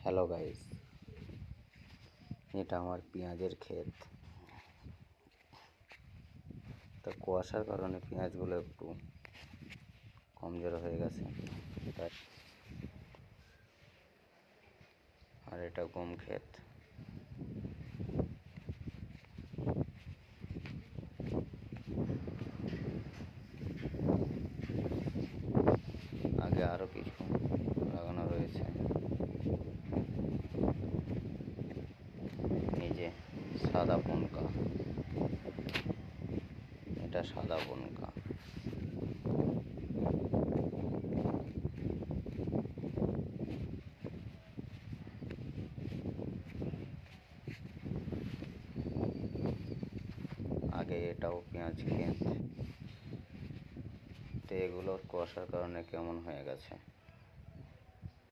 Hello guys, এটা আমার পেঁয়াজের ক্ষেত। তো কুয়াশার কারণে পেঁয়াজগুলো একটু কমজোর হয়ে গেছে। আর এটা গম ক্ষেত। আগে আরও কিছু লাগানো রয়েছে। এই যে সাদা বনকা, এটা সাদা বনকা। আগে এটাও পেঁয়াজ ক্ষেত। তো এগুলো কুয়াশার কারণে কেমন হয়ে গেছে।